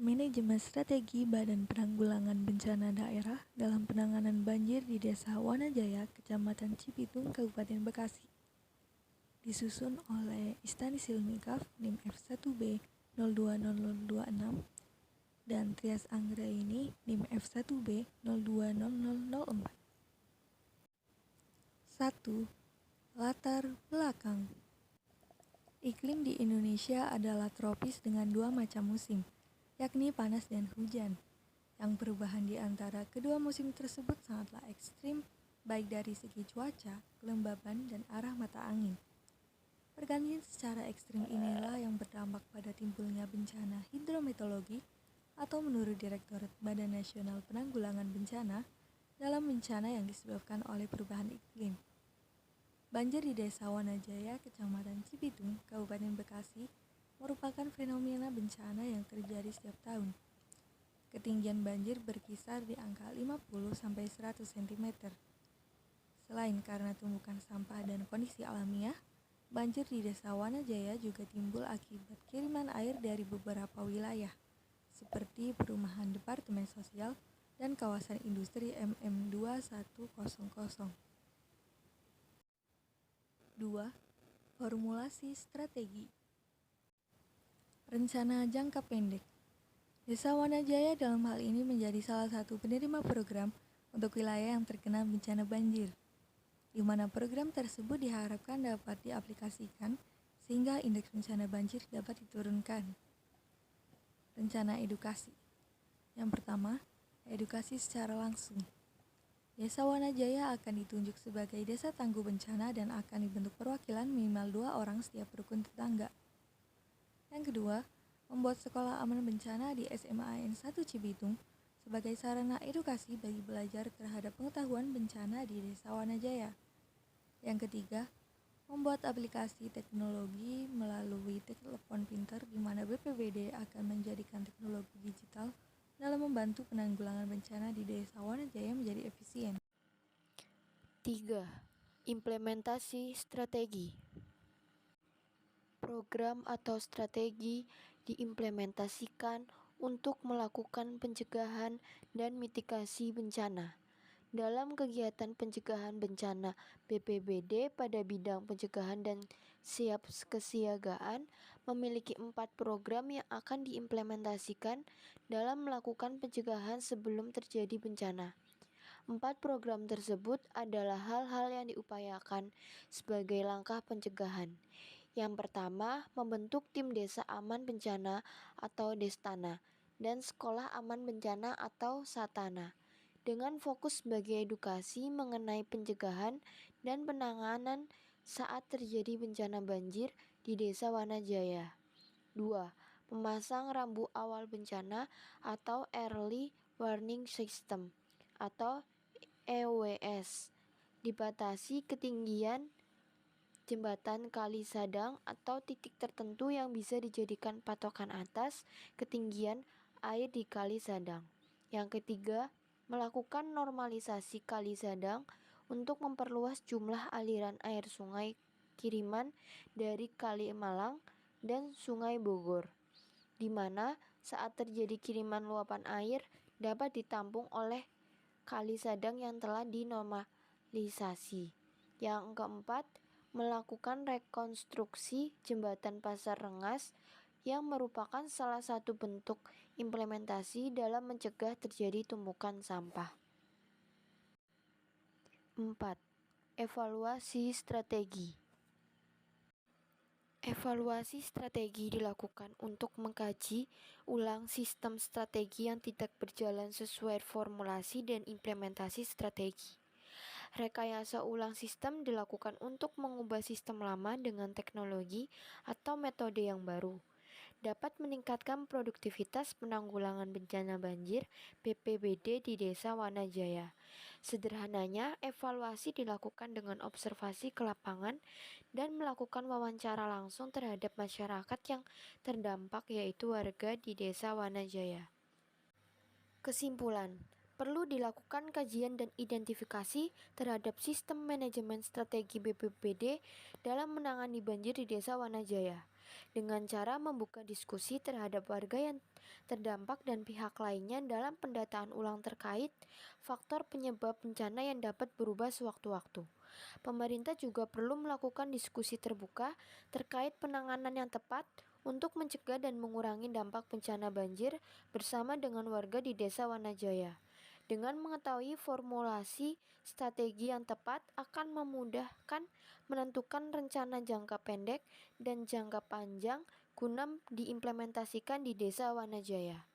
Manajemen Strategi Badan Penanggulangan Bencana Daerah dalam Penanganan Banjir di Desa Wanajaya, Kecamatan Cibitung, Kabupaten Bekasi. Disusun oleh Istani Silmikaf, NIM F1B 020026 dan Trias Anggraini, NIM F1B 020004. 1. Latar belakang. Iklim di Indonesia adalah tropis dengan dua macam musim, yakni panas dan hujan, yang perubahan di antara kedua musim tersebut sangatlah ekstrim, baik dari segi cuaca, kelembaban, dan arah mata angin. Pergantian secara ekstrim inilah yang berdampak pada timbulnya bencana hidrometeorologi atau menurut Direktorat Badan Nasional Penanggulangan Bencana dalam bencana yang disebabkan oleh perubahan iklim. Banjir di Desa Wanajaya, Kecamatan Cibitung, Kabupaten Bekasi, merupakan fenomena bencana yang terjadi setiap tahun. Ketinggian banjir berkisar di angka 50-100 cm. Selain karena tumpukan sampah dan kondisi alamiah, banjir di Desa Wanajaya juga timbul akibat kiriman air dari beberapa wilayah, seperti perumahan Departemen Sosial dan kawasan industri MM2100. 2. Formulasi strategi. Rencana jangka pendek. Desa Wanajaya dalam hal ini menjadi salah satu penerima program untuk wilayah yang terkena bencana banjir, di mana program tersebut diharapkan dapat diaplikasikan sehingga indeks bencana banjir dapat diturunkan. Rencana edukasi. Yang pertama, edukasi secara langsung. Desa Wanajaya akan ditunjuk sebagai desa tangguh bencana dan akan dibentuk perwakilan minimal 2 orang setiap rukun tetangga. Yang kedua, membuat sekolah aman bencana di SMAN 1 Cibitung sebagai sarana edukasi bagi belajar terhadap pengetahuan bencana di Desa Wanajaya. Yang ketiga, membuat aplikasi teknologi melalui telepon pintar di mana BPBD akan menjadikan teknologi digital dalam membantu penanggulangan bencana di Desa Wanajaya menjadi efisien. 3. Implementasi strategi. Program atau strategi diimplementasikan untuk melakukan pencegahan dan mitigasi bencana. Dalam kegiatan pencegahan bencana BPBD pada bidang pencegahan dan siap kesiagaan memiliki 4 program yang akan diimplementasikan dalam melakukan pencegahan sebelum terjadi bencana. 4 program tersebut adalah hal-hal yang diupayakan sebagai langkah pencegahan. Yang pertama, membentuk tim desa aman bencana atau Destana dan sekolah aman bencana atau Satana, dengan fokus sebagai edukasi mengenai pencegahan dan penanganan saat terjadi bencana banjir di Desa Wanajaya. 2. Memasang rambu awal bencana atau Early Warning System atau EWS. Dibatasi ketinggian jembatan kali sadang atau titik tertentu yang bisa dijadikan patokan atas ketinggian air di kali sadang. Yang ketiga, melakukan normalisasi kali sadang untuk memperluas jumlah aliran air sungai kiriman dari Kali Malang dan Sungai Bogor, di mana saat terjadi kiriman luapan air dapat ditampung oleh kali sadang yang telah dinormalisasi. Yang keempat, melakukan rekonstruksi jembatan Pasar Rengas yang merupakan salah satu bentuk implementasi dalam mencegah terjadi tumpukan sampah. 4. Evaluasi strategi. Evaluasi strategi dilakukan untuk mengkaji ulang sistem strategi yang tidak berjalan sesuai formulasi dan implementasi strategi. Rekayasa ulang sistem dilakukan untuk mengubah sistem lama dengan teknologi atau metode yang baru. Dapat meningkatkan produktivitas penanggulangan bencana banjir BPBD di Desa Wanajaya. Sederhananya, evaluasi dilakukan dengan observasi ke lapangan dan melakukan wawancara langsung terhadap masyarakat yang terdampak, yaitu warga di Desa Wanajaya. Kesimpulan, perlu dilakukan kajian dan identifikasi terhadap sistem manajemen strategi BPBD dalam menangani banjir di Desa Wanajaya. dengan cara membuka diskusi terhadap warga yang terdampak dan pihak lainnya dalam pendataan ulang terkait faktor penyebab bencana yang dapat berubah sewaktu-waktu. Pemerintah juga perlu melakukan diskusi terbuka terkait penanganan yang tepat untuk mencegah dan mengurangi dampak bencana banjir bersama dengan warga di Desa Wanajaya. Dengan mengetahui formulasi strategi yang tepat akan memudahkan menentukan rencana jangka pendek dan jangka panjang guna diimplementasikan di Desa Wanajaya.